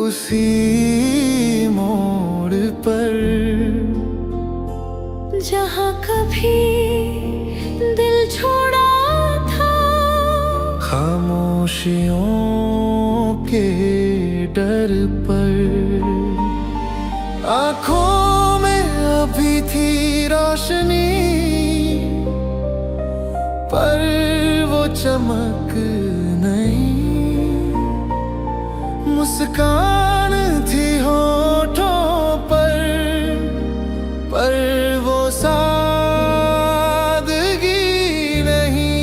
उसी मोड़ पर जहाँ कभी दिल छोड़ा था, खामोशियों के डर पर। आँखों में अभी थी रोशनी, पर वो चमक नहीं। मुस्कान थी होठों पर वो सादगी नहीं।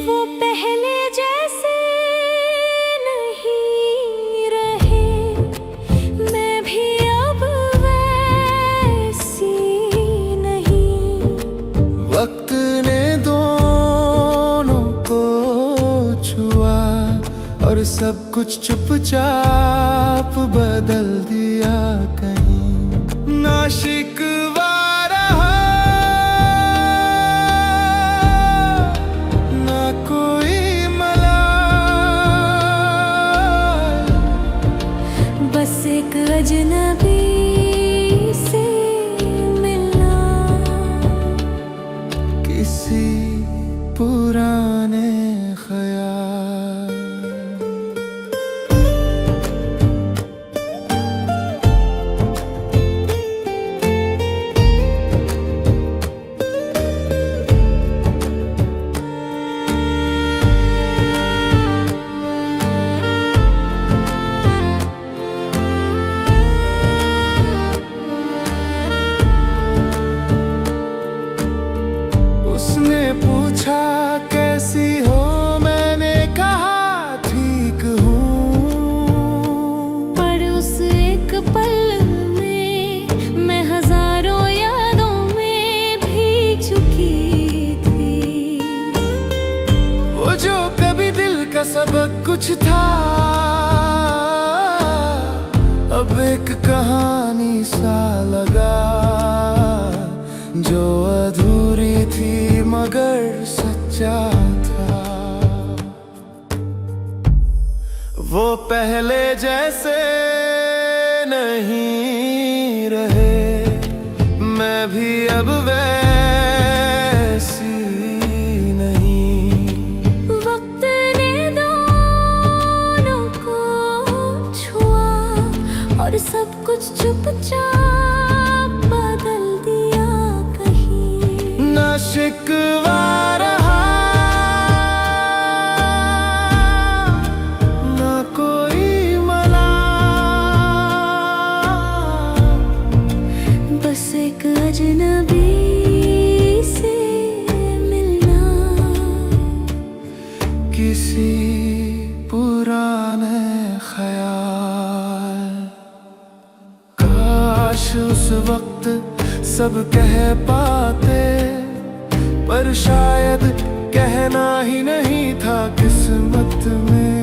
वो पहले जैसे नहीं रहे, मैं भी अब वैसी नहीं। वक्त ने दोनों को छुआ और सब कुछ चुपचाप बदल दिया। कहीं ना शिकवा रहा, ना कोई मलाल, बस एक अजनबी से मिलना, किसी पुराने ख्याल। उसने पूछा कैसी हो, मैंने कहा ठीक हूँ। पर उस एक पल में मैं हजारों यादों में भीग चुकी थी। वो जो कभी दिल का सबक कुछ था, अब एक कहानी सा लगा, जो अधूरी थी मगर सच्चा था। वो पहले जैसे नहीं रहे, मैं भी अब वैसी नहीं। वक्त ने दोनों को छुआ और सब कुछ चुपचाप बदल दिया। कहीं ना शिकवा रहा, ना कोई मलाल, बस एक अजनबी से मिलना, किसी पुराने ख्याल। काश उस वक्त सब कह पाते, पर शायद कहना ही नहीं था किस्मत में।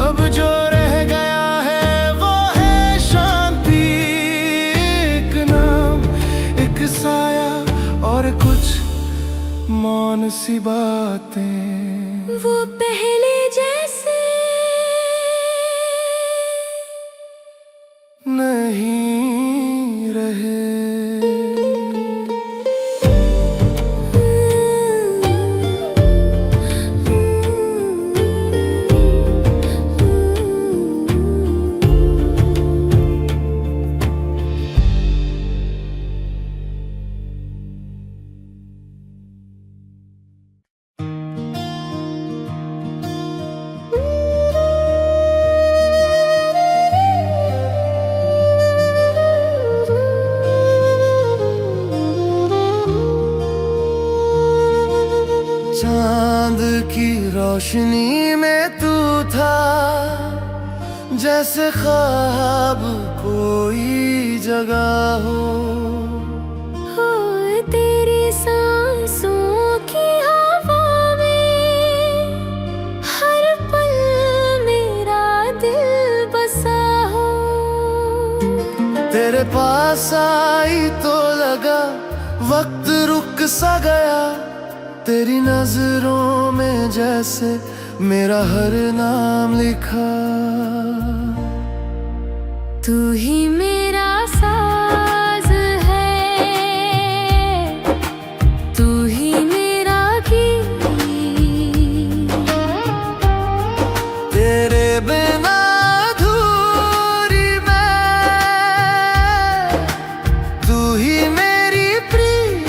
अब जो रह गया है वो है शांति, एक नाम, एक साया और कुछ मौन सी बातें। वो पहले जैसे नहीं रहे। चांद की रोशनी में तू था, जैसे ख्वाब कोई जगह हो। तेरी सांसों की हवा में हर पल मेरा दिल बसा हो। तेरे पास आई तो लगा वक्त रुक सा गया, तेरी नजरों में जैसे मेरा हर नाम लिखा। तू ही मेरा साज है, तू ही मेरा गीत। तेरे बिना अधूरी मैं, तू ही मेरी प्रीत।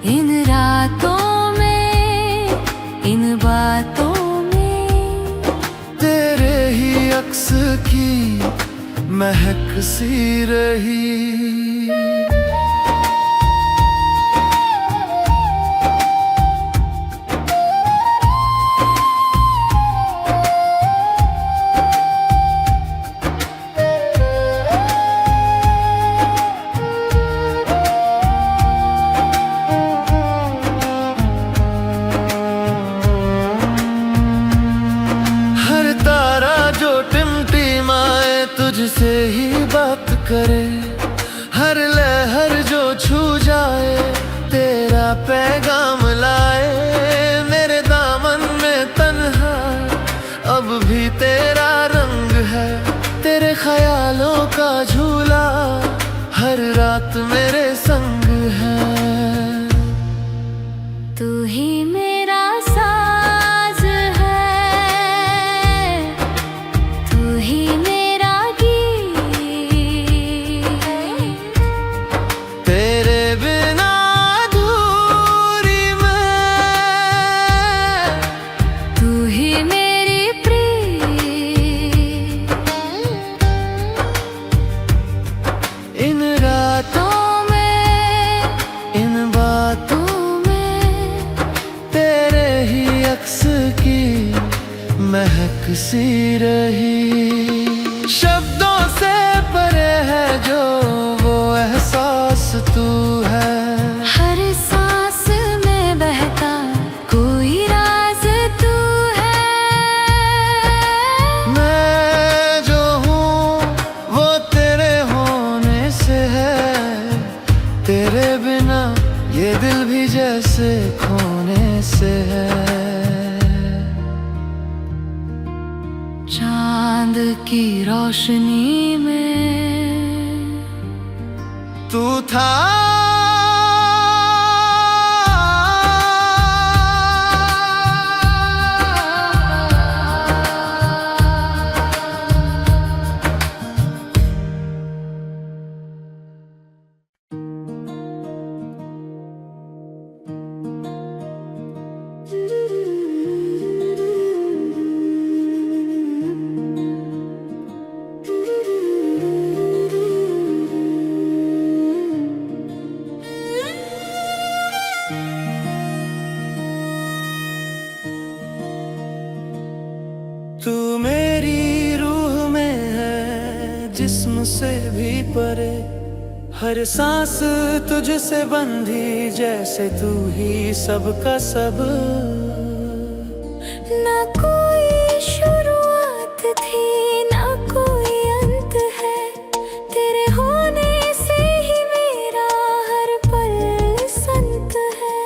इन रातों में, इन बातों अक्स की महक सी रही। तुझसे ही बात करे, हर लहर जो छू जाए तेरा पैगाम लाए। मेरे दामन में तन्हा अब भी तेरा रंग है, तेरे ख्यालों का झूला हर रात मेरे संग है। तू ही मेरा साज है, तू ही महक सी रही। शब्दों से परे है जो वो एहसास तू है, हर सांस में बहता कोई राज तू है। मैं जो हूँ वो तेरे होने से है, तेरे बिना ये दिल भी जैसे खोने से है। चांद की रोशनी में तू था, तू मेरी रूह में है जिस्म से भी परे, हर सांस तुझसे बंधी जैसे तू ही सबका सब। ना कोई शुरुआत थी ना कोई अंत है, तेरे होने से ही मेरा हर पल संत है।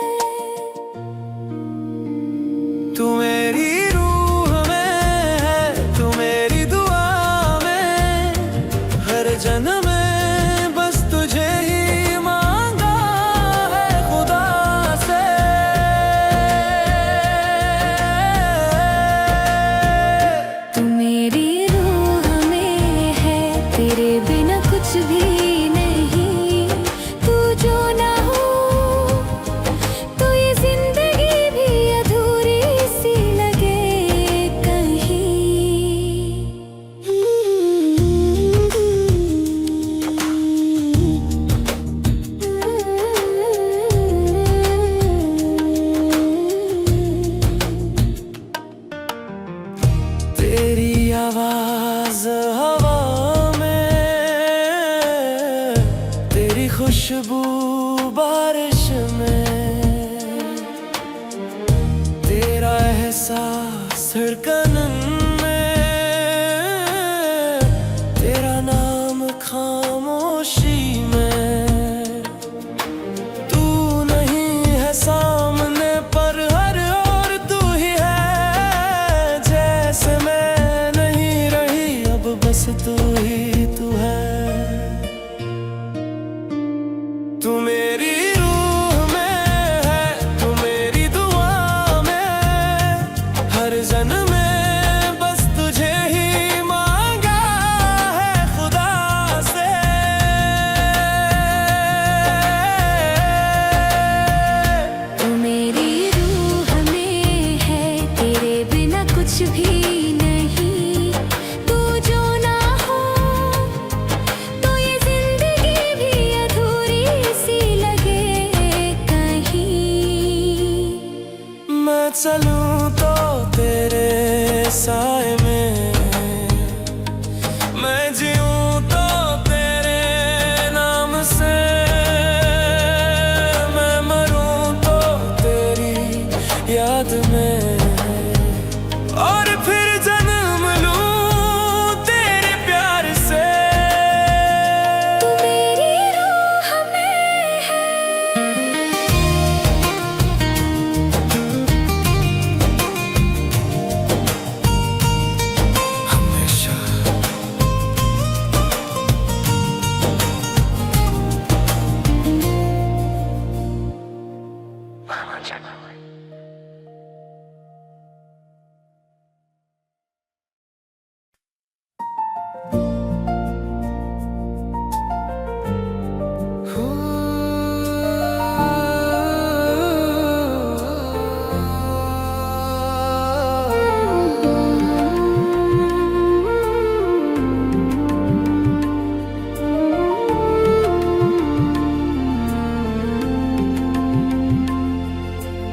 तू मेरी जन्म में बस तुझे ही मांगा है खुदा से। तू मेरी रूह चलूं तो तेरे साए में, मैं जीऊं तो तेरे नाम से, मैं मरूं तो तेरी याद में, और फिर जन्म लूं तेरे प्यार से। तू मेरी रूह में है, हमेशा।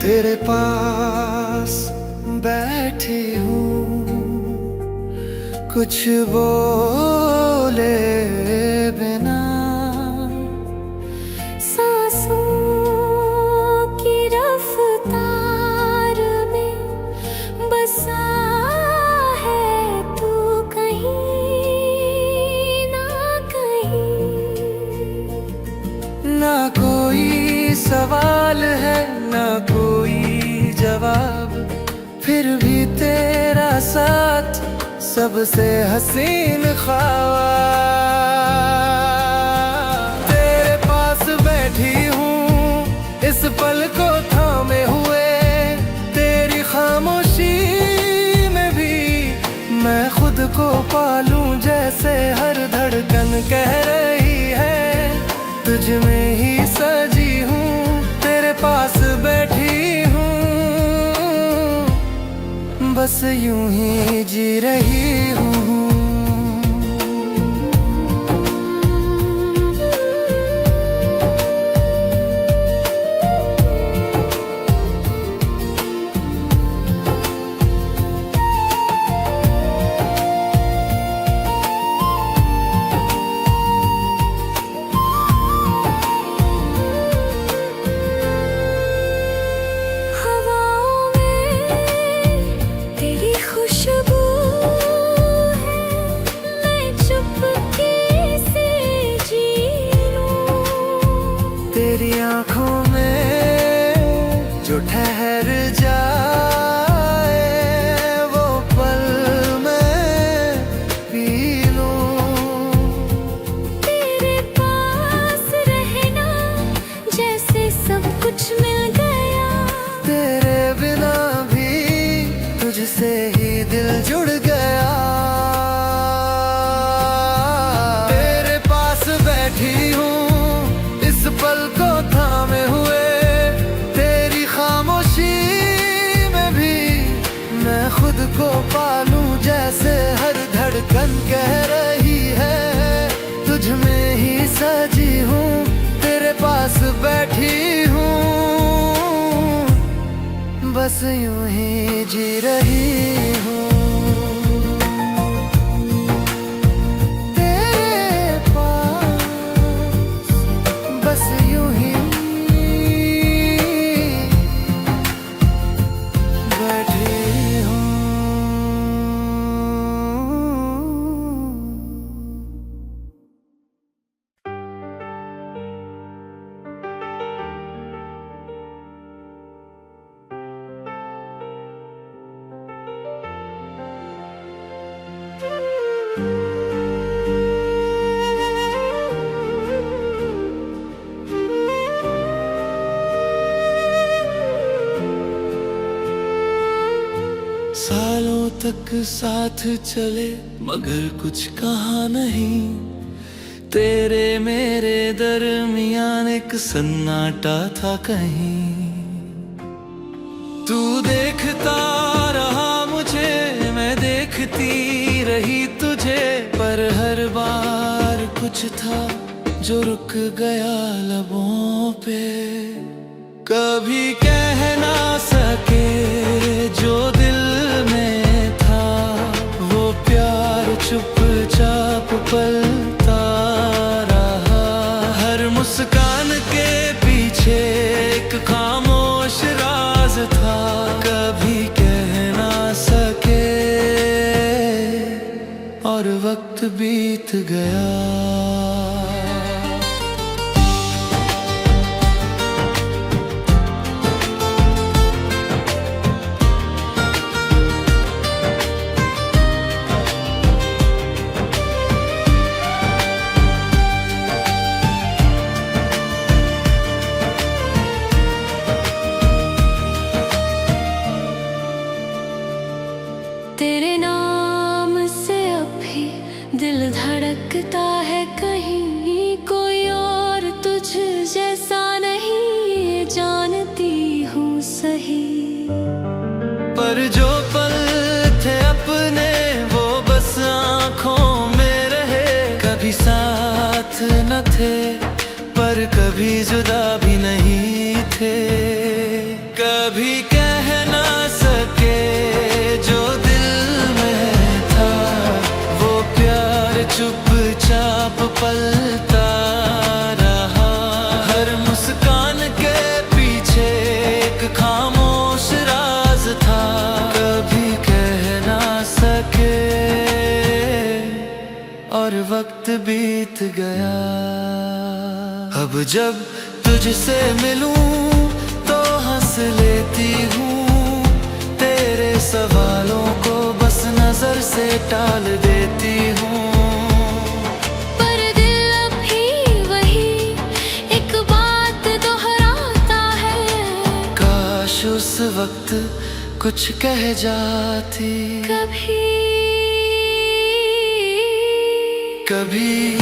तेरे पास बैठी हूँ, कुछ बोले बिना, सांसों की रफ्तार में बसा है तू कहीं ना कहीं। ना कोई सवाल है ना कोई जवाब, फिर भी तेरा साथ सबसे हसीन ख्वाब। तेरे पास बैठी हूँ इस पल को थामे हुए, तेरी खामोशी में भी मैं खुद को पालूं, जैसे हर धड़कन कह रही है तुझ में ही सजी हूँ, तेरे पास बैठी हूँ, बस यूं ही जी रही हूँ। हवाओं में तेरी खुशबू है, मैं चुपके से जी लूं। तेरी आंखों में जो ठहर जाए वो पल मैं पी लूं। तेरे पास रहना जैसे सब कुछ मिल गया, तेरे बिना भी तुझसे ही दिल जुड़ गया। तेरे पास बैठी हूँ इस पल को थामे हुए, तेरी खामोशी में भी मैं खुद को पालूं, जैसे हर धड़कन कह रही है तुझ में ही सजी हूँ, तेरे पास बैठी हूँ, बस यूं ही जी रही हूँ। तेरे पास बस यूं ही बैठी हूँ। सालों तक साथ चले मगर कुछ कहा नहीं, तेरे मेरे दरमियान एक सन्नाटा था कहीं। तू देखता रहा मुझे, मैं देखती रही तुझे, पर हर बार कुछ था जो रुक गया लबों पे। कभी कह ना सके एक खामोश राज था, कभी कह ना सके और वक्त बीत गया। तेरे नाम से अभी दिल धड़कता है, कहीं कोई और तुझ जैसा नहीं, ये जानती हूँ सही। पर जो पल थे अपने वो बस आँखों में रहे, कभी साथ न थे पर कभी जुदा भी नहीं थे। कभी कह ना सके जो दिल में था, वो प्यार चुपचाप पलता रहा। हर मुस्कान के पीछे एक खामोश राज था, कभी कह ना सके और वक्त बीत गया। अब जब तुझसे मिलूं तो हंस लेती हूँ, तेरे सवालों को बस नजर से टाल देती हूँ। पर दिल अभी वही एक बात दोहराता है, काश उस वक्त कुछ कह जाती, कभी कभी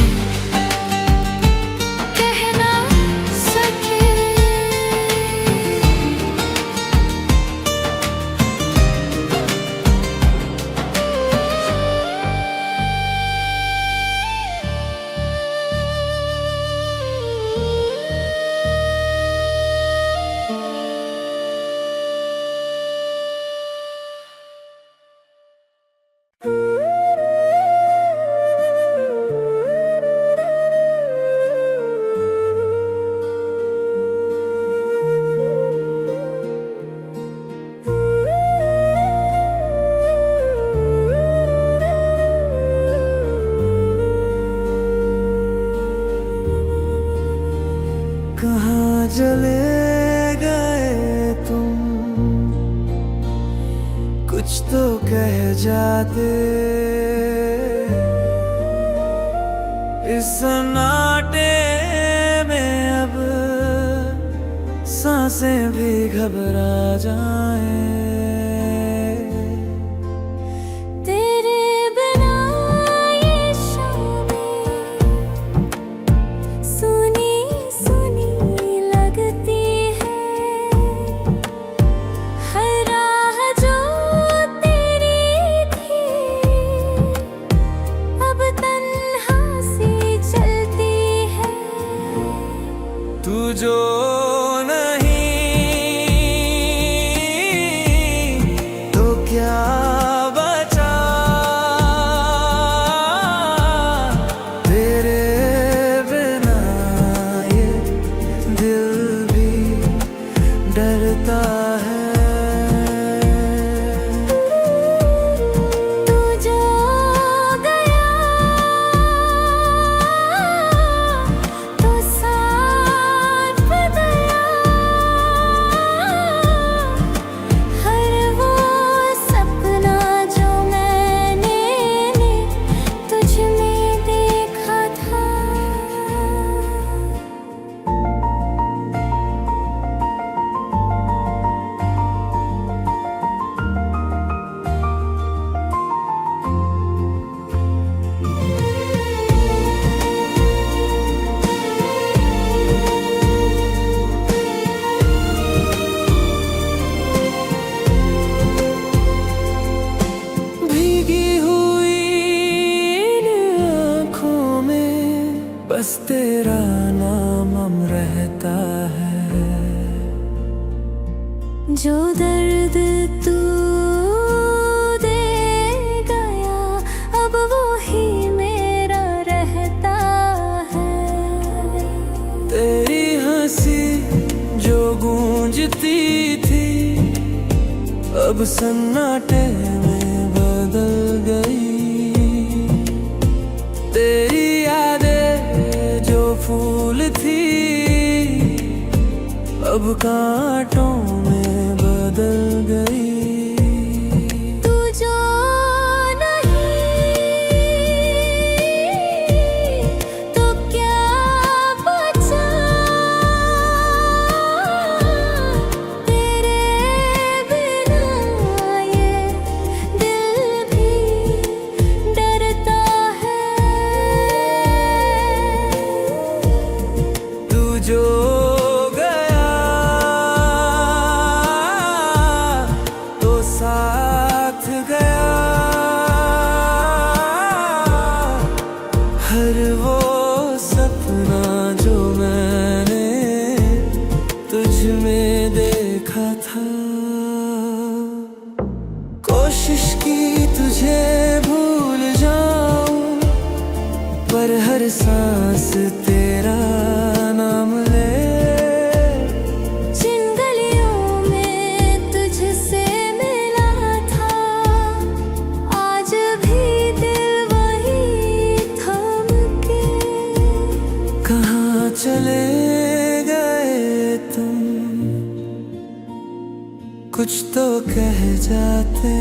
कह ना सके। कहाँ चले गए तुम, कुछ तो कह जाते। इस सन्नाटे में अब सांसें भी घबरा जाएं। तेरे बिना ये शामें सुनी सुनी लगती है, हर राह जो तेरी थी अब तन्हा सी चलती है। तू जो डरता है। तू जो गया तो साथ गया, हर वो सपना जो मैंने तुझ में देखा था। बस तेरा नाम रहता है। जो दर्द तू दे गया अब वो ही मेरा रहता है। तेरी हंसी जो गूंजती थी अब सन्नाटे में बदल गई। तेरी यादें जो फूल थी अब कांटों में बदल गई। तू जो नहीं तो क्या बचा, तेरे बिना ये दिल भी डरता है। तू जो साथ गया, हर वो सपना जो मैंने तुझ में देखा था। कोशिश की तुझे भूल जाऊं पर हर सांस तेरा नाम ले। कहाँ चले गए तुम, कुछ तो कह जाते।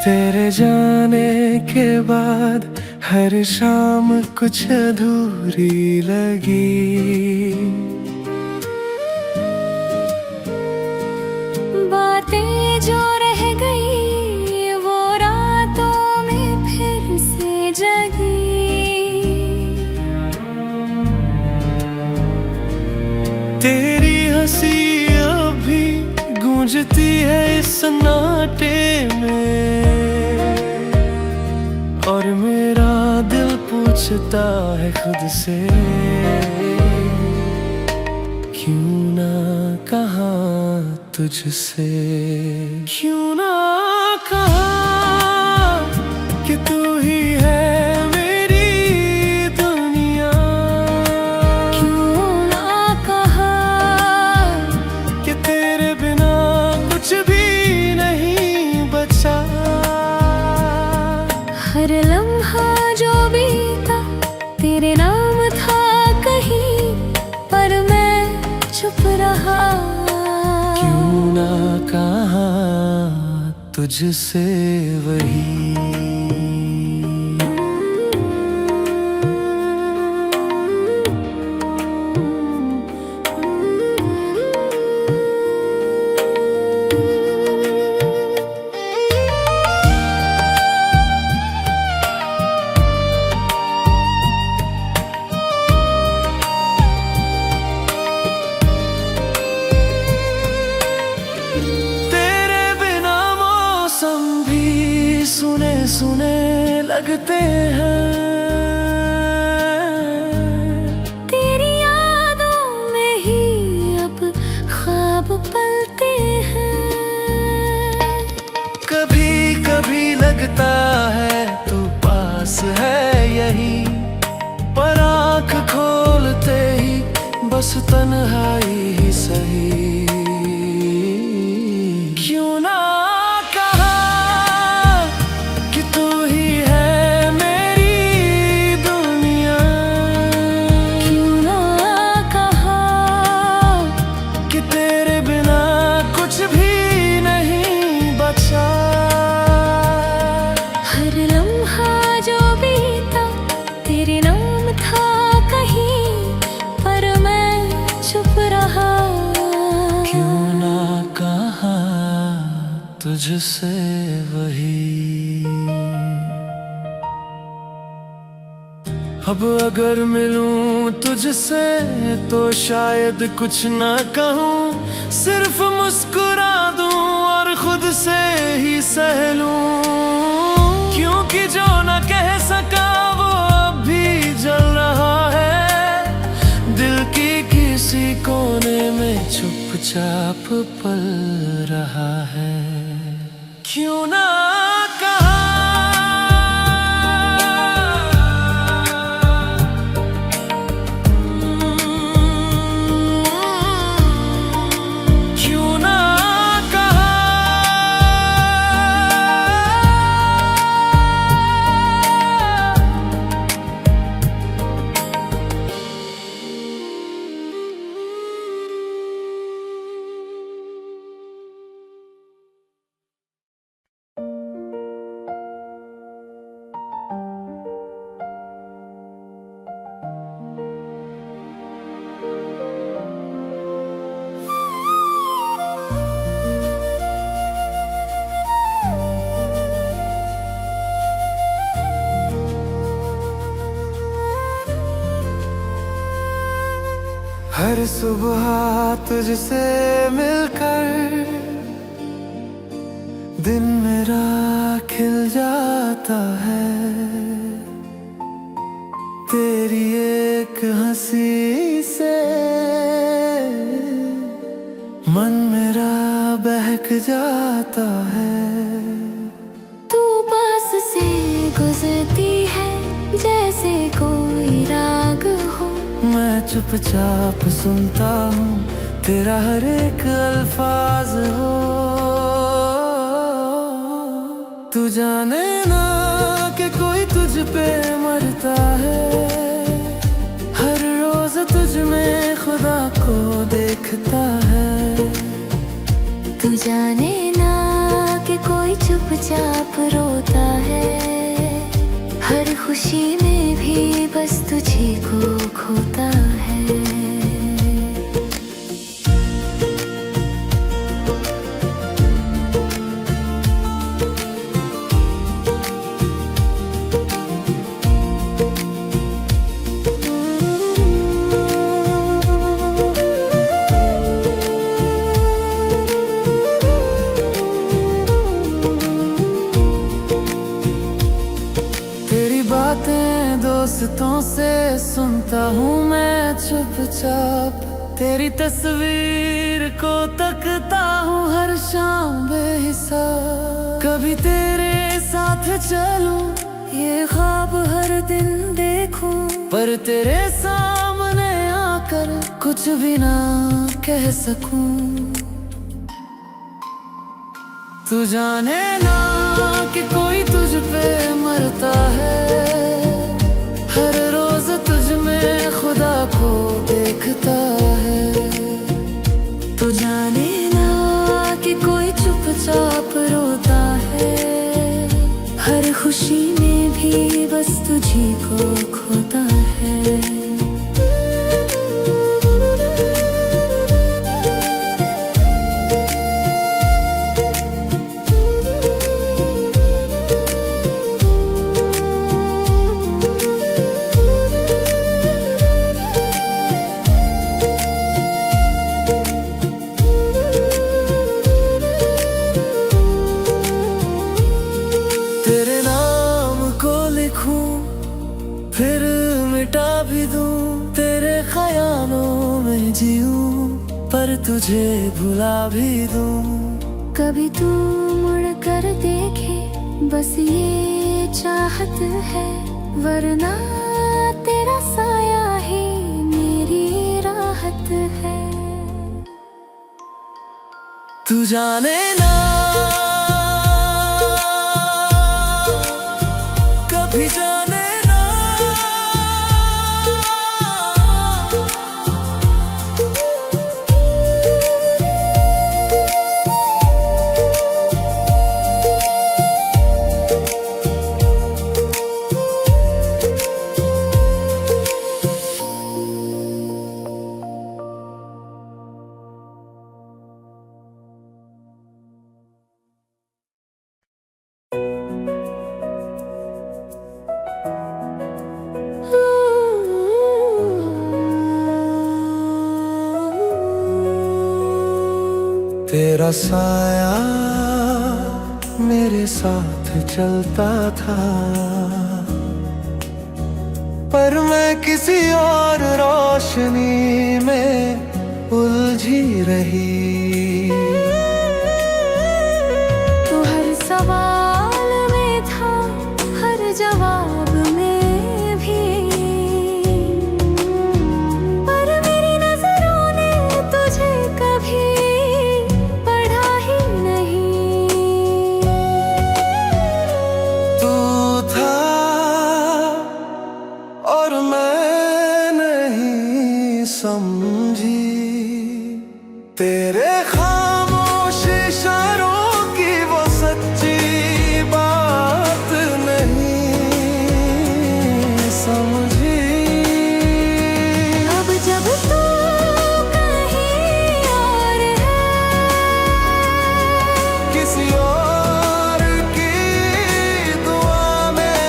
तेरे जाने के बाद हर शाम कुछ अधूरी लगी। बातें जो रह गई वो रातों में फिर से जगी। तेरी हंसी अभी गूंजती है इस सन्नाटे में और मेरा दिल पूछता है खुद से, क्यों ना कहा तुझसे, क्यों ना कहा कि तू ही है मेरी दुनिया। क्यों ना कहा कि तेरे बिना कुछ भी नहीं बचा। हर लम्हा जो बीता तेरे नाम था कहीं, पर मैं चुप रहा। क्यों ना कहा तुझसे वही। सुने सुने लगते हैं, तेरी यादों में ही अब ख्वाब पलते हैं। कभी कभी लगता है तू पास है यही, पर आँख खोलते ही बस तन्हाई ही सही। क्यों ना कहा कि तू ही है मेरी तुझसे वही। अब अगर मिलूं तुझसे तो शायद कुछ ना कहूं, सिर्फ मुस्कुरा दूं और खुद से ही सह लूं, क्योंकि जो ना कह सका वो अब भी जल रहा है दिल की किसी कोने में, चुपचाप पल रहा है। क्यों ना कहा, हर सुबह तुझसे मिलकर दिन मेरा खिल जाता है, तेरी एक हंसी से मन मेरा बहक जाता है। तू पास से गुजरती है जैसे कोई राग हो, मैं चुपचाप सुनता हूँ तेरा हर एक अल्फाज हो। तू जाने ना कि कोई तुझ पे मरता है, हर रोज तुझ में खुदा को देखता है। तू जाने ना कि कोई चुपचाप रोता है, हर खुशी में भी बस तुझी को खोता है। दोस्तों से सुनता हूँ मैं चुपचाप, तेरी तस्वीर को तकता हूँ हर शाम बेहिसाब। कभी तेरे साथ चलूं ये ख्वाब हर दिन देखूं, पर तेरे सामने आकर कुछ भी ना कह सकूं। तू जाने ना कि कोई तुझ पे मरता है, हर रोज तुझ में खुदा को देखता है। तू जाने ना कि कोई चुपचाप रोता है, हर खुशी में भी बस तुझी को खोता है। तेरे नाम को लिखूं फिर मिटा भी दूं, तेरे ख्यालों में जीऊं पर तुझे भुला भी दूं। कभी तू मुड़ कर देखे बस ये चाहत है, वरना तेरा साया ही मेरी राहत है। तू जाने ना कभी जाने ना, तेरा साया मेरे साथ चलता था, पर मैं किसी और रोशनी में उलझी रही। तू हर सवाल में था, हर जवाब में भी, पर मेरी नजरों ने तुझे कभी पढ़ा ही नहीं। तू था और मैं नहीं समझी, तेरे खामोश इशारों की वो सच्ची बात नहीं समझी। अब जब तू कहीं और है, किसी और की दुआ में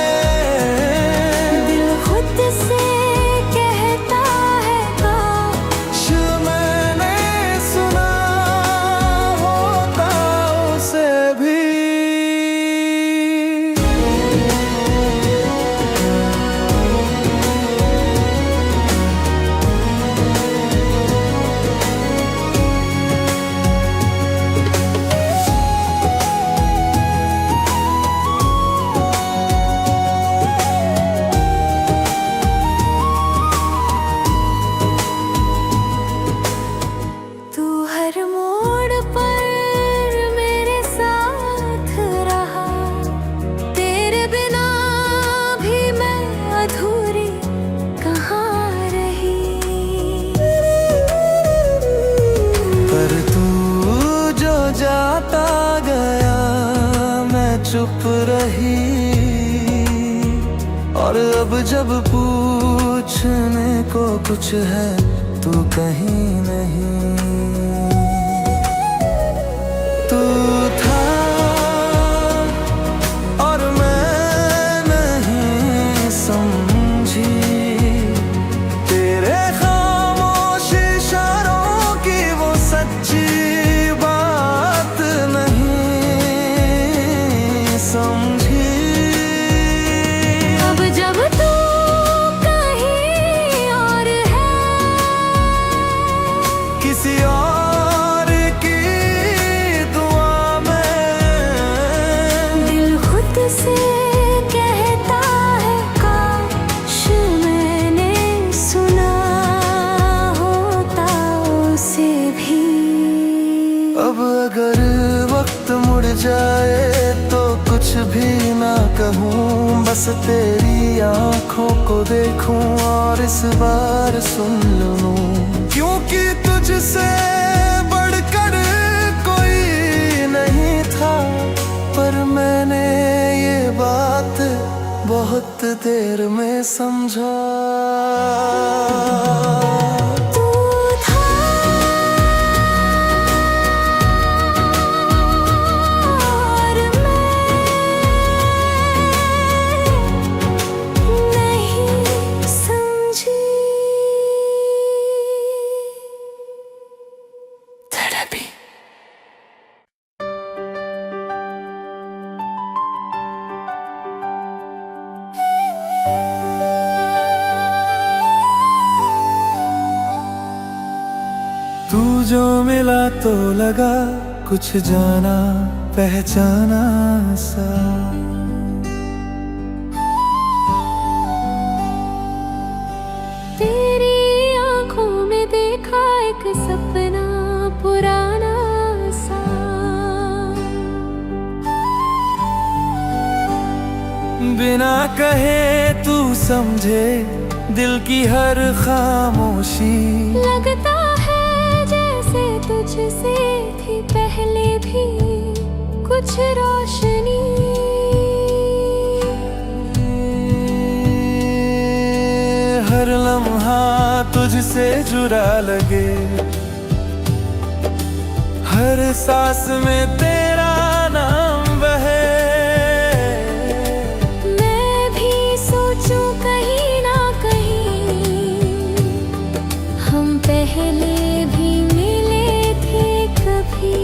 दिल खुद से कहता है काश मैंने सुना होता उसे भी। तू हर मोड़ पर मेरे साथ रहा, तेरे बिना भी मैं अधूरी कहाँ रही। पर तू जो जाता गया मैं चुप रही, और अब जब पूछने को कुछ है तू कहीं नहीं। तू था और मैं नहीं समझी, तेरे खामोश इशारों की वो सच्ची बात नहीं समझी। अब जब तू कहीं और है, किसी और की दुआ में दिल खुद से कहता है काश मैंने सुना होता उसे भी। अब अगर वक्त मुड़ जाए तो कुछ भी ना कहूँ, बस तेरी आंखों को देखूं और इस बार सुन लूं, क्योंकि तुझसे बढ़कर कोई नहीं था। पर मैंने ये बात बहुत देर में समझा। तू था और मैं नहीं समझी। थेरेपी। तू जो मिला तो लगा कुछ जाना पहचाना सा, तेरी आंखों में देखा एक सपना पुराना सा। बिना कहे तू समझे दिल की हर खामोशी, लगता है जैसे तुझसे थी पहले भी कुछ रोशनी। हर लम्हा तुझसे जुड़ा लगे, हर सांस में तेरा नाम बहे। मैं भी सोचूं कहीं ना कहीं हम पहले भी मिले थे कभी।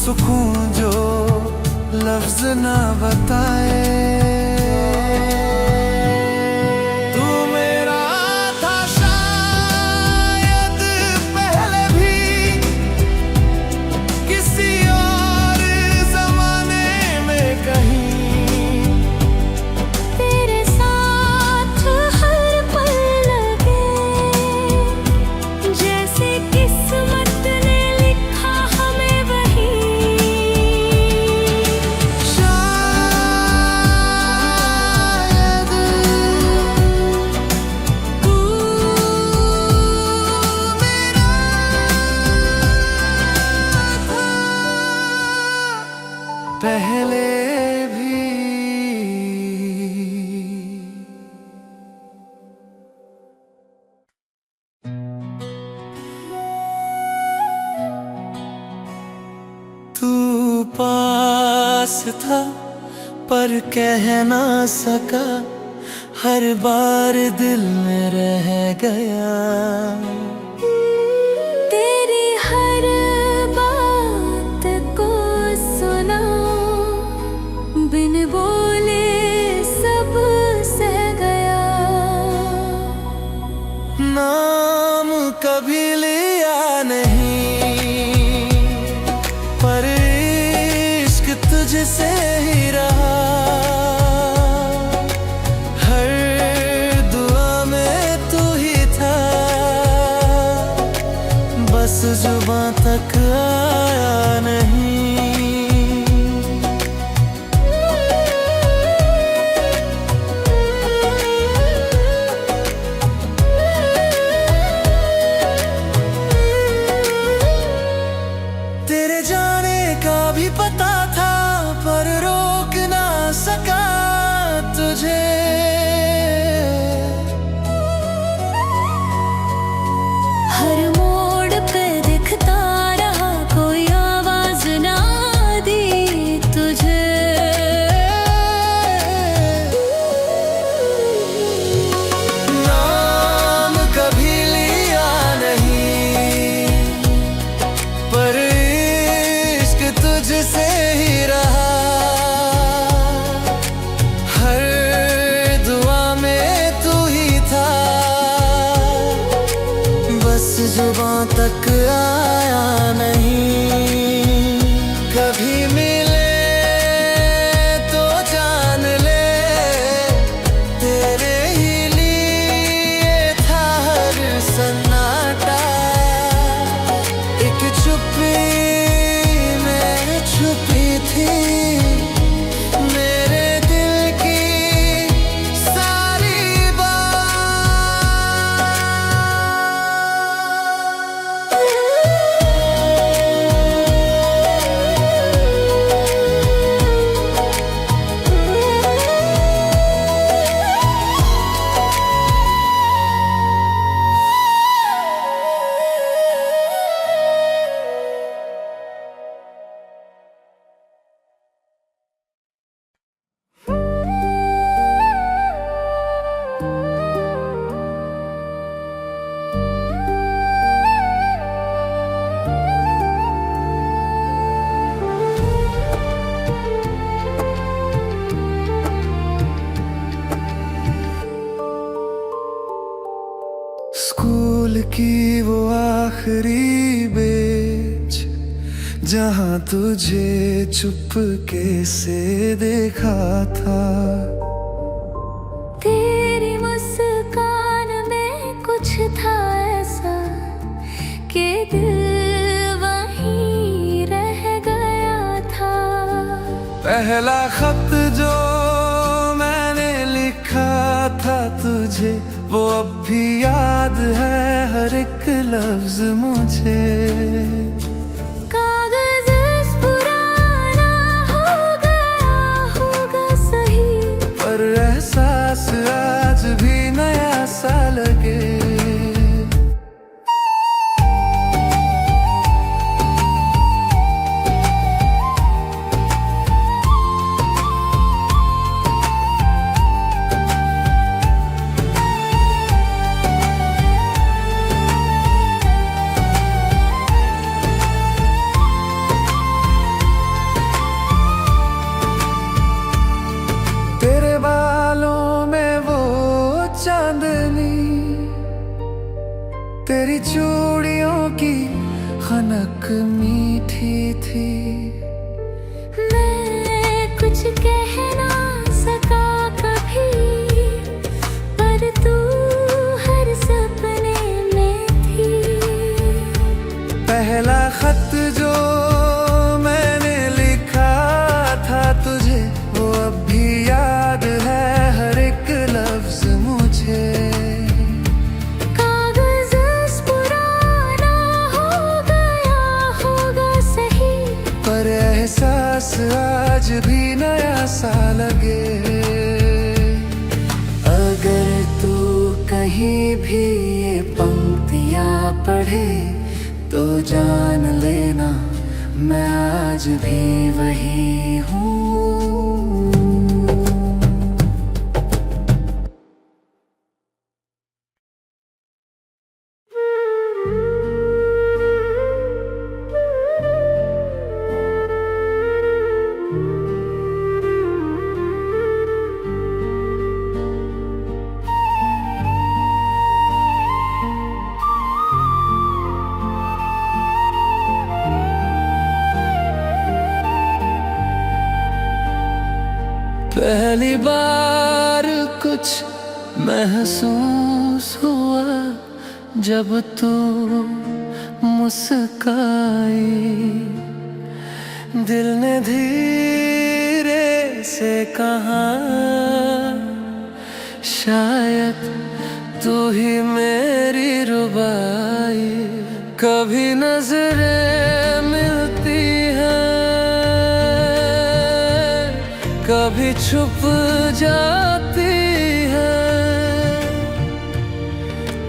सुकून जो लफ्ज ना बताए। तू मेरा था शायद पहले भी किसी और जमाने में कहीं। तेरे साथ हर पल लगे जैसे किस्मत ने लिखा हमें वही। शायद तू मेरा था पहले भी। तू पास था पर कह ना सका, हर बार दिल में रह गया। तेरी हर बात को सुना, बिन बोले सब सह गया। नाम कभी लिया नहीं पर इश्क तुझसे ही रहा। हर दुआ में तू ही था, बस जुबां तक आया नहीं। तेरे जाने का भी पता था पर रोक ना सका तुझे। हर मोड़ पे दिखता रहा, कोई आवाज ना दी तुझे। नाम कभी लिया नहीं पर इश्क तुझसे ही रहा। हर दुआ में तू ही था, बस जुबां तक आया नहीं। कभी मिले तो जान ले, तेरे ही लिए था हर सन्नाटा। एक चुप्पी में छुपी थी मेरे दिल की सारी स्कूल की वो आखिरी बेंच जहाँ तुझे चुपके से देखा था। तेरी मुस्कान में कुछ था ऐसा कि दिल वहीं रह गया था। पहला खत जो मैंने लिखा था तुझे, वो अब भी याद है हर एक लफ्ज मुझे। कागज पुराना होगा सही, पर एहसास आज भी नया सा लगे। चूड़ियों की खनक मीठी थी। मैं कुछ कह ना सका कभी, पर तू हर सपने में थी। पहला खत जो मैंने लिखा था तुझे, वो अब भी याद है हर एक लफ्ज मुझे। कागज़ पुराना हो गया होगा सही, पर एहसास आज भी नया सा लगे। अगर तू कहीं भी ये पंक्तियाँ पढ़े तो जान लेना मैं आज भी वही हूँ। पहली बार कुछ महसूस हुआ जब तू मुस्काई। दिल ने धीरे से कहा, शायद तू ही मेरी रुबाई। कभी नजरें मिलती हैं, कभी छुप जाती है।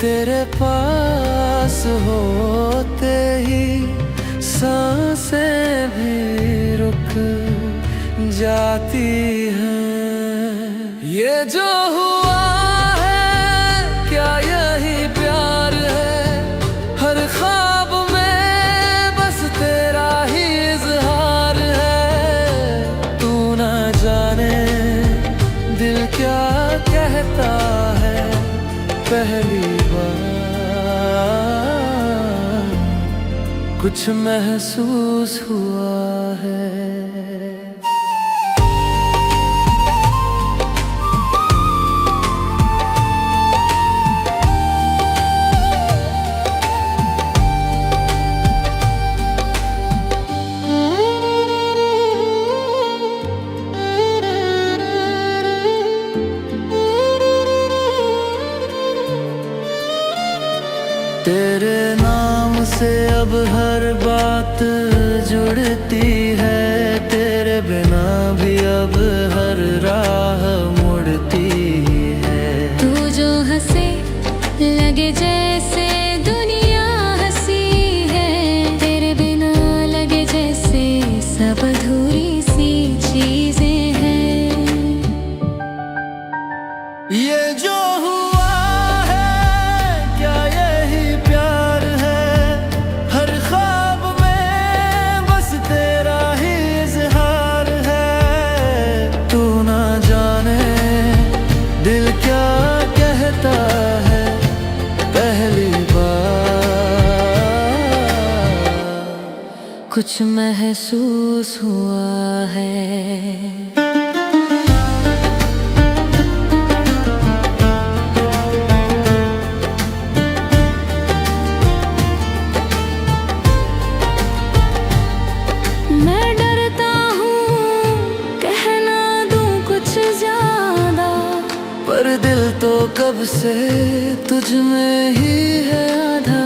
तेरे पास होते ही सांसें भी रुक जाती हैं। ये जो हुआ है क्या यही प्यार है? हर ख्वाब में बस तेरा ही इज़हार है। तू ना जाने दिल क्या कहता है, पहली बार कुछ महसूस हुआ है। तेरे नाम से अब हर बात जुड़ती है, तेरे बिना भी अब हर राह मुड़ती है। तू जो हंसे लगे जैसे दुनिया हंसी है, तेरे बिना लगे जैसे सब अधूरी सी चीजें हैं। ये जो हुआ है क्या यही प्यार है? हर ख्वाब में बस तेरा ही इज़हार है। तू ना जाने दिल क्या कहता है, पहली बार कुछ महसूस हुआ है। मैं डरता हूँ कहना दूँ कुछ ज्यादा, पर दिल तो कब से तुझ में ही है आधा।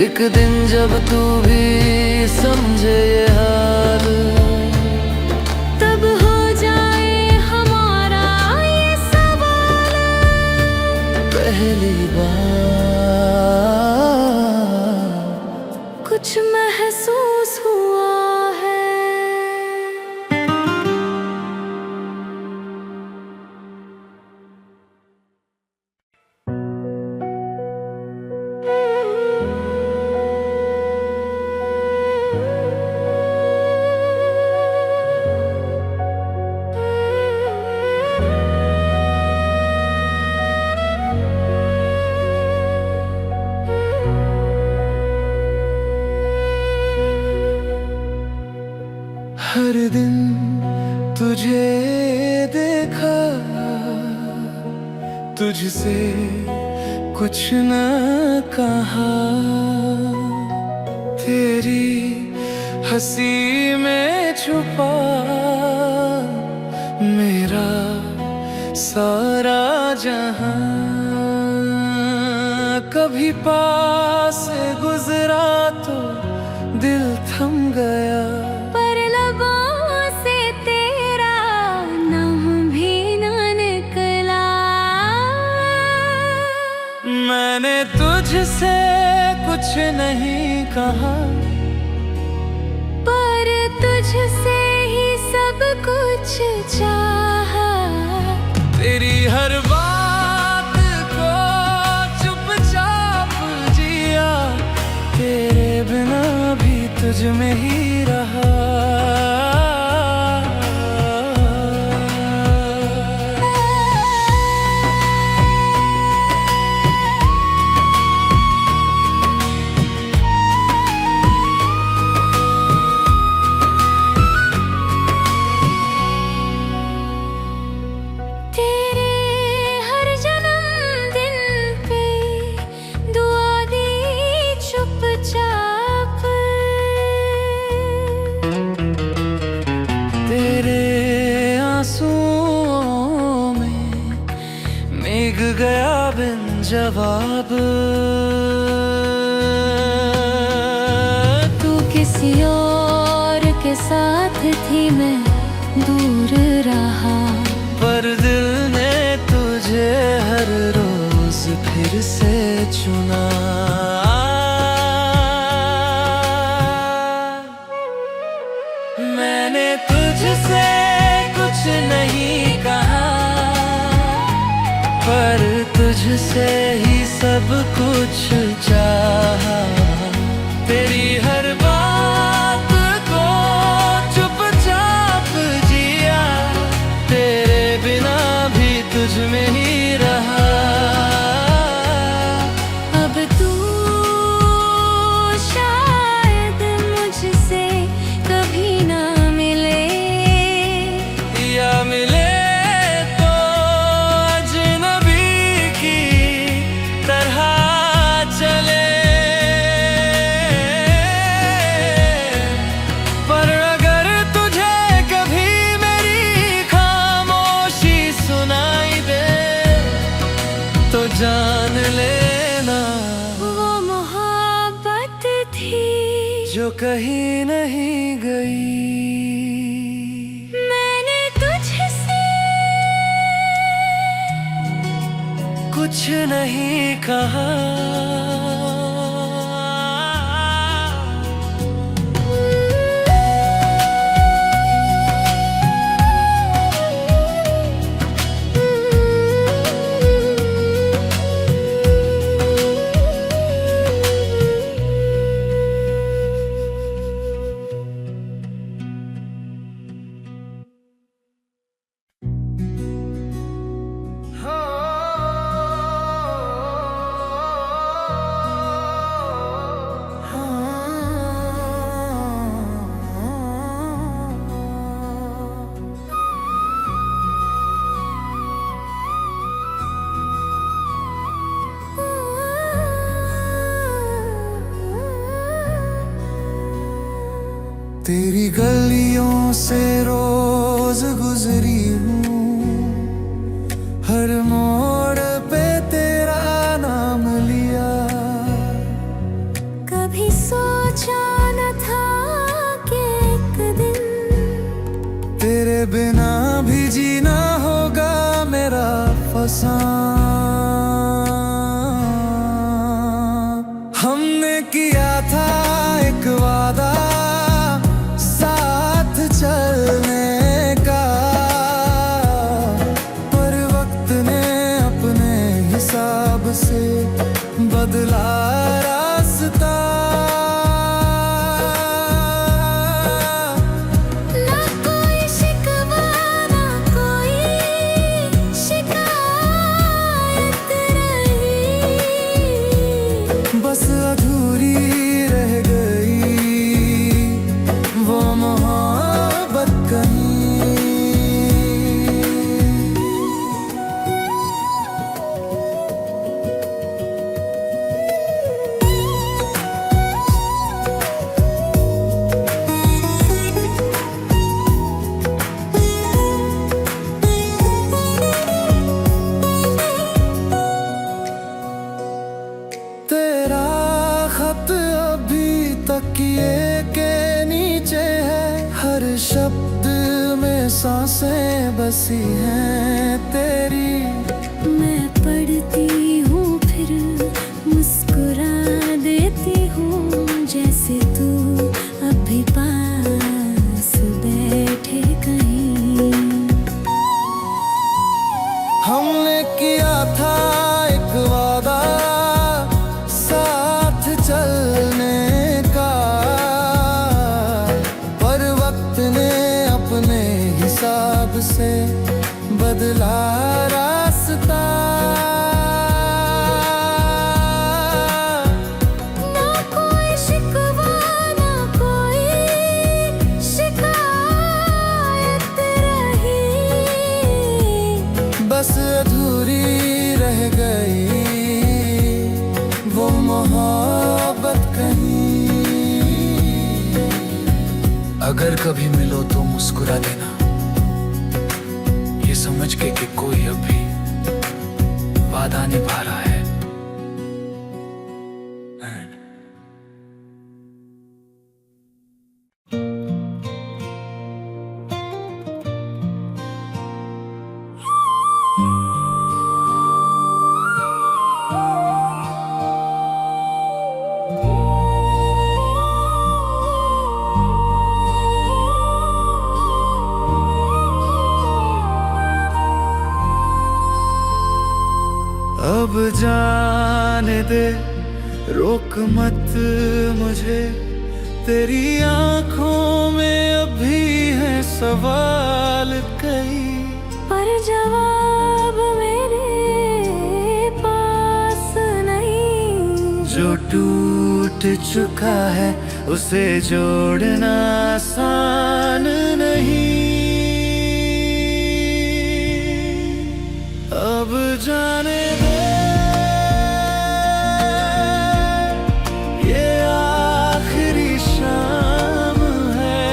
एक दिन जब तू भी समझे ये हाल, तब हो जाए हमारा ये सवाल। पहली बार कुछ महसूस हुआ है। हर दिन तुझे देखा, तुझसे कुछ न कहा। तेरी हंसी में छुपा मेरा सारा जहां। कभी पास से गुजरा तो दिल थम गया, पर लबों से तेरा नाम भी न निकला। मैंने तुझसे कुछ नहीं कहा, पर तुझसे ही सब कुछ चाहा। तेरी हर बात को चुपचाप जिया, तेरे बिना भी तुझ में ही रहा। गया बिन जवाब, तू किसी और के साथ थी, मैं दूर रहा। पर दिल ने तुझे हर रोज फिर से चुना। मैंने तुझसे कुछ नहीं कहा, पर तुझसे ही सब कुछ चाहा। तेरी हर बात को चुपचाप जिया, तेरे बिना भी तुझ में ही रहा। अब तू शायद मुझसे कभी ना मिले, या मिले जान लेना, वो मोहब्बत थी जो कहीं नहीं गई। मैंने तुझसे कुछ नहीं कहा, तेरी गलियों से रोज गुजरी हूँ, हर मोड़ पे तेरा नाम लिया। कभी सोचा न था कि एक दिन तेरे बिना भी जीना होगा मेरा फसां। हमने किया था एक वादा चलने का, पर वक्त ने अपने हिसाब से बदला रास्ता। ना कोई शिकवा सांसें बसी हैं तेरी। मैं पढ़ती हूँ फिर मुस्कुरा देती हूँ, जैसे तू अभी पास बैठे कहीं। हमने किया था एक वादा साथ चलने का, पर वक्त ने अपने हिसाब से बदला रास्ता। ना कोई शिकवा ना कोई शिकायत रही, बस अधूरी रह गई वो मोहब्बत कहीं। अगर कभी मिलो तो मुस्कुरा देना, ये समझ के कि कोई अभी वादा निभा रहा है। अब जाने दे, रोक मत मुझे, तेरी आंखों में अभी है सवाल कई, पर जवाब मेरे पास नहीं। जो टूट चुका है उसे जोड़ना आसान नहीं। अब जाने दे, ये आखिरी शाम है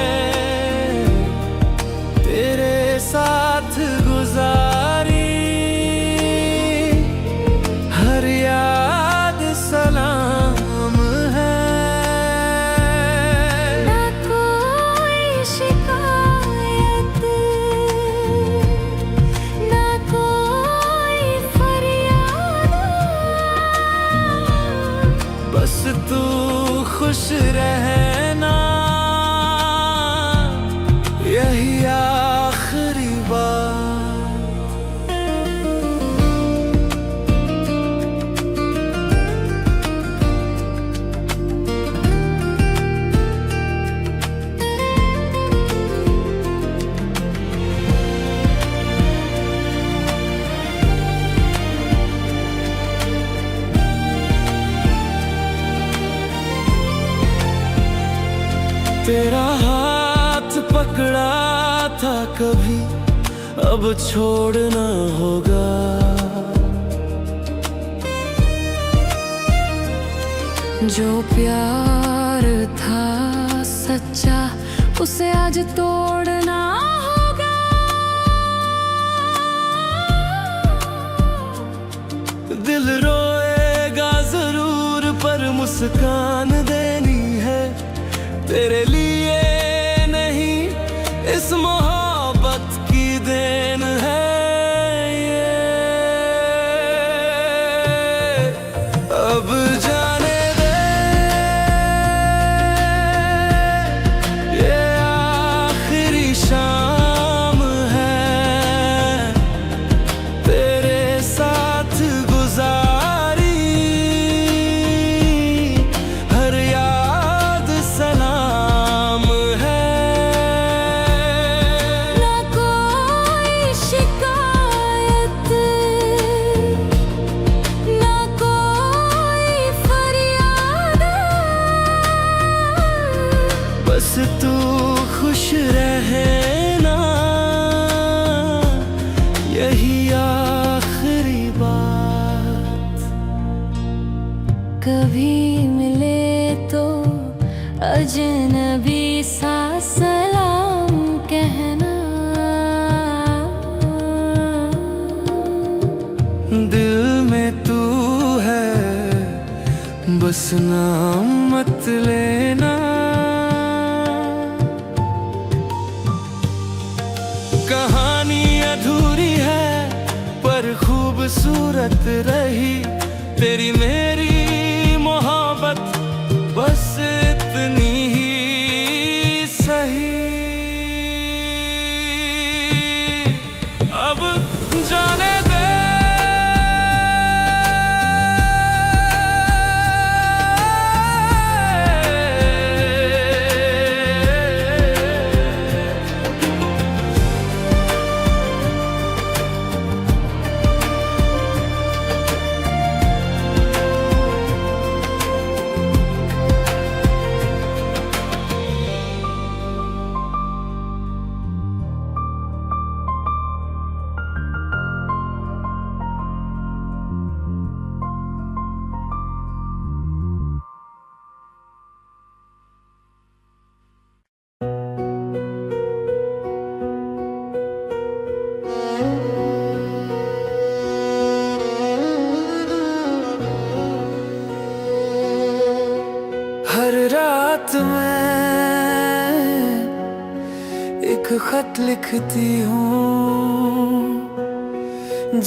तेरे साथ गुजारी, हर याद सलाम है। ना कोई शिकायत ना कोई फरियाद, बस तू खुश रहना, यही आखिरी बात। तेरा हाथ पकड़ा था कभी, अब छोड़ना होगा। जो प्यार था सच्चा उसे आज तोड़ना होगा। दिल रोएगा जरूर पर मुस्कान देनी है, तेरे लिए नहीं इस मोहब्बत की देन है ये। अब जाने दे, ये आखिरी शाम है तेरे साथ गुजारी, हर याद सलाम है। ना कोई शिकायत ना कोई फरियाद, बस तू खुश रहना, यही आखिरी बात। कभी मिले तो अजनबी सा सलाम कहना। दिल में तू है बस नाम मत लेना। कहानी अधूरी है पर खूबसूरत रही, तेरी मेरी मोहब्बत बस इतनी ही सही। अब जाने दे हर रात मैं एक खत लिखती हूँ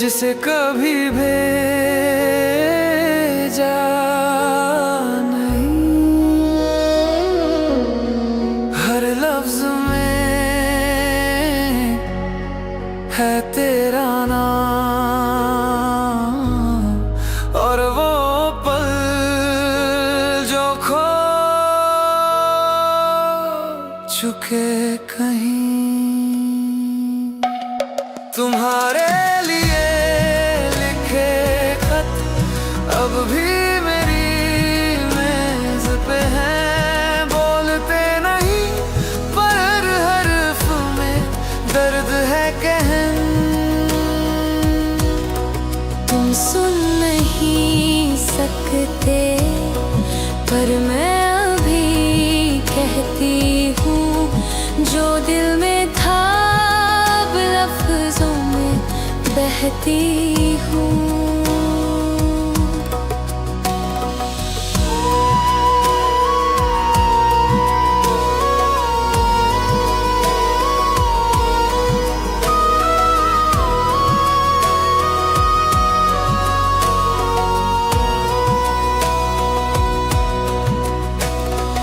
जिसे कभी भेजा नहीं। हर लफ्ज में है तेरा नाम और वो पल जो खो चुके कहीं। तुम्हारे लिए लिखे खत अब भी मेरी मेज पे हैं, बोलते नहीं पर हर हर्फ में दर्द है कहन। तुम सुन नहीं सकते पर मैं अभी कहती हूँ जो दिल में था, अब लफ्जों में बहती हूँ।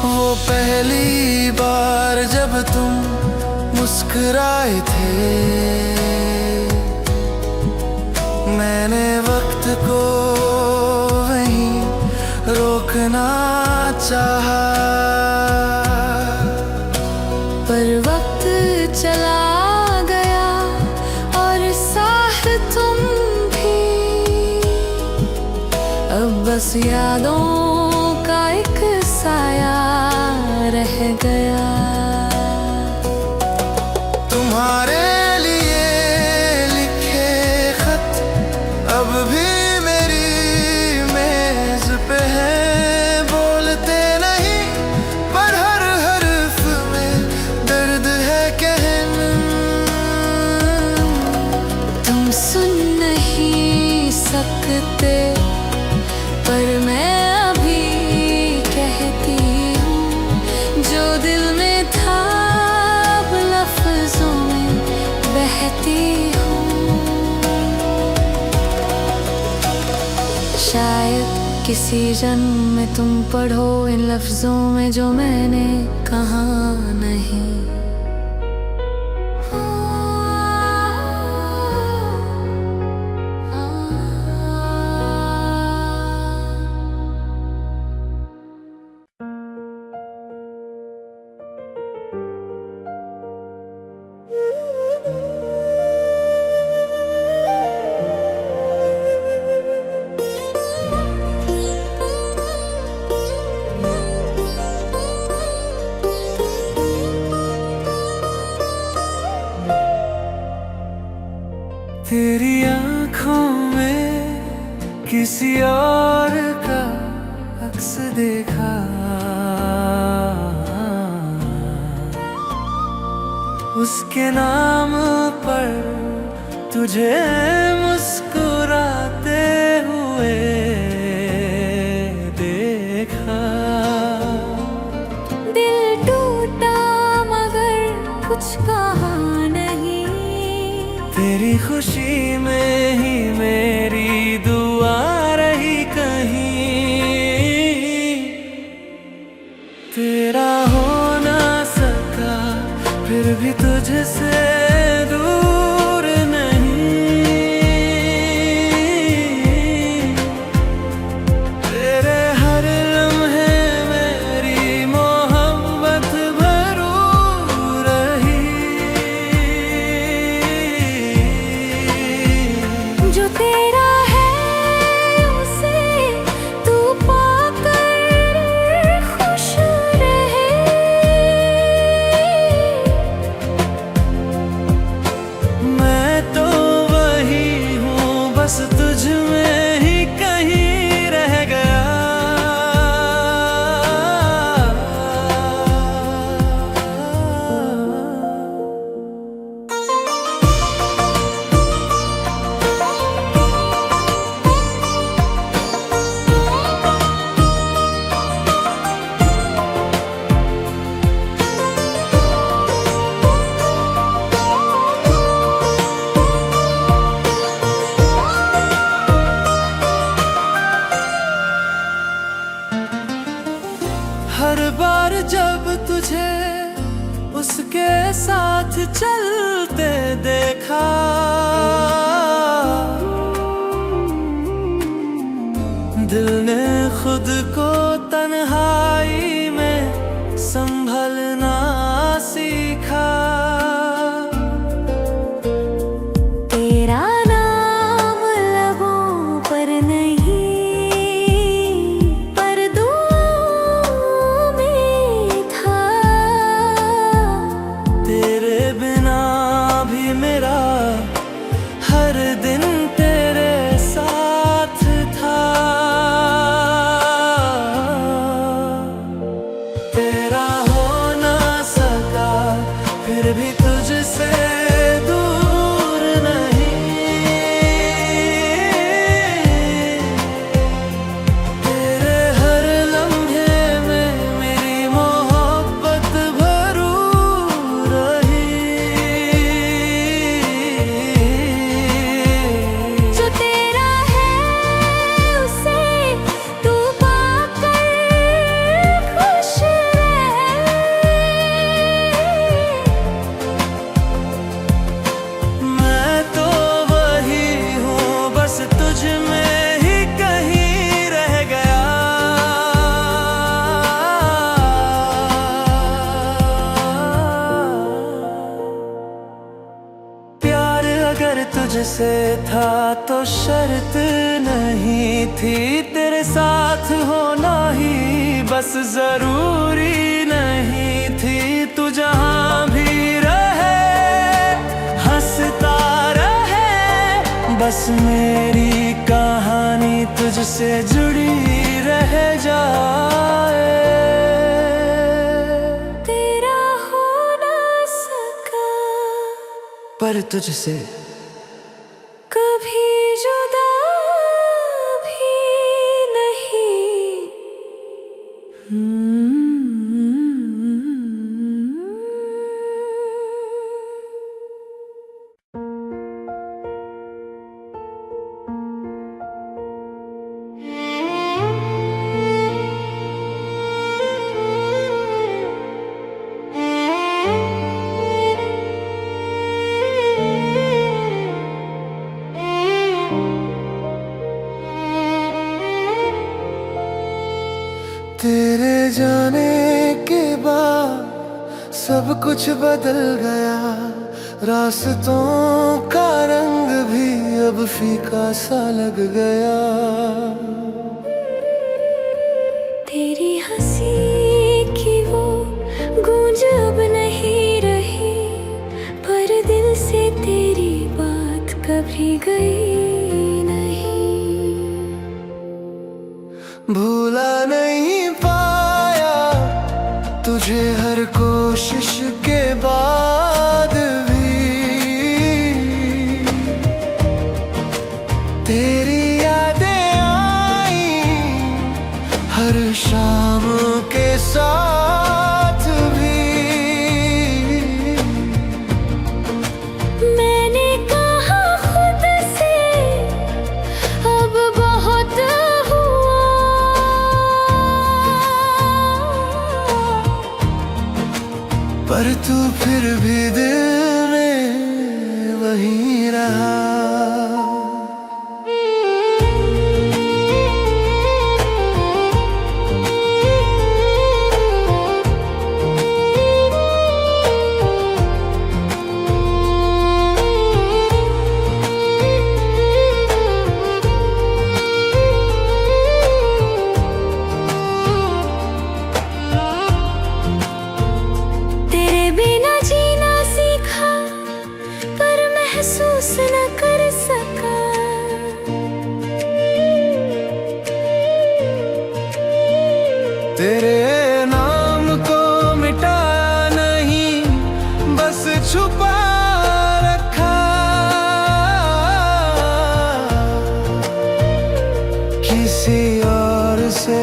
वो पहली बार जब तुम मुस्कुराए थे, मैंने वक्त को वहीं रोकना चाहा, पर वक्त चला गया और साथ तुम भी, अब बस यादों का एक साया रह गया। तुम्हारे लिए लिखे खत अब भी मेरी मेज पे हैं, बोलते नहीं पर हर हर्फ में दर्द है कहन। तुम सुन नहीं सकते पर मैं अभी कहती हूँ जो दिल में था, अब लफ्जों में बहती हूँ। शायद किसी जन्म में तुम पढ़ो इन लफ्जों में जो मैंने कहा नहीं। तेरी आँखों में किसी और का अक्स देखा, उसके नाम पर तुझे मुस्कुराते हुए देखा। दिल टूटा मगर कुछ कहा नहीं, तेरी खुशी में ही मेरी दुआ रही कहीं, तेरा हो ना सका फिर भी तुझसे दूर नहीं, तेरे हर लम्हे मेरी मोहब्बत भरू रही। जो तेरा है उसे तू पाकर खुश रहे, मैं तो वही हूँ बस तुझ में ही कहीं रह गया। हर बार जब तुझे उसके साथ चलते देखा, दिल ने खुद को तन्हाई में संभलना सीखा। तेरा नाम लबों पर नहीं पर दुआओं में था, तेरे बिना भी मेरा हर दिन तेरे साथ था। तेरा हो ना सका फिर भी तुझसे दूर नहीं, तेरे हर लम्हे में मेरी मोहब्बत भरू रही। जो तेरा है उसे तू पाकर खुश रहे, मैं तो वही हूँ बस तुझ में ही कहीं रह गया। प्यार अगर तुझसे था तो शर्त नहीं थी, तेरे साथ होना ही बस जरूरी नहीं थी। तू जहाँ भी रहे हंसता रहे, बस मेरी कहानी तुझसे जुड़ी रह जाए। तेरा हो ना सका पर तुझसे कभी जुदा भी नहीं। तेरे जाने के बाद सब कुछ बदल गया, रास्तों का रंग भी अब फीका सा लग गया। तेरी हंसी की वो गूंज अब नहीं रही, पर दिल से तेरी बात कभी गई नहीं। भूला नहीं पाया तुझे हर कोशिश के बाद भी, तेरी यादें आई हर शाम के साथ भी। मैंने कहा तू फिर भी दिल में वहीं रहा। महसूस न कर सका, तेरे नाम को मिटाया नहीं, बस छुपा रखा। किसी और से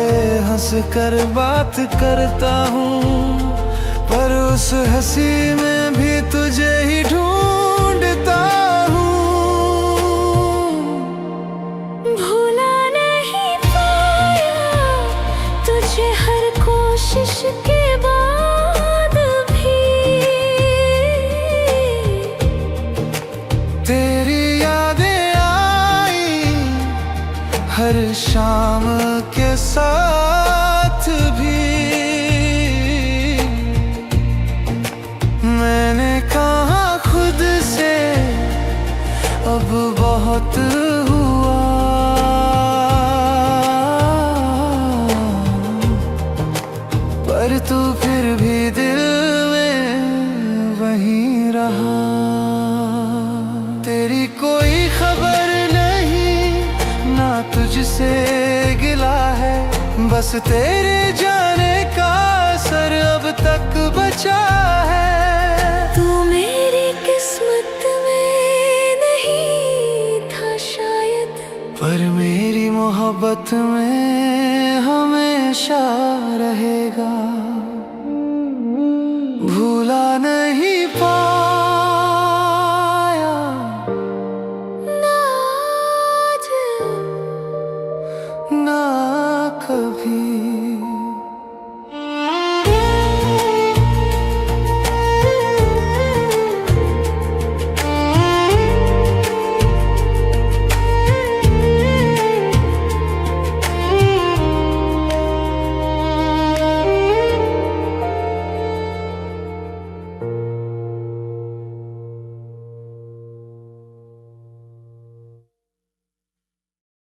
हंस कर बात करता हूँ, पर उस हंसी में भी तुझे ही ढूंढता हूँ। भूला नहीं पाया तुझे हर कोशिश के बाद भी। तेरी यादें आई हर शाम के साथ भी। मैंने कहा खुद से अब बहुत हुआ, पर तू फिर भी दिल में वहीं रहा। तेरी कोई खबर नहीं, ना तुझसे गिला है, बस तेरे जाने का असर अब तक बचा है।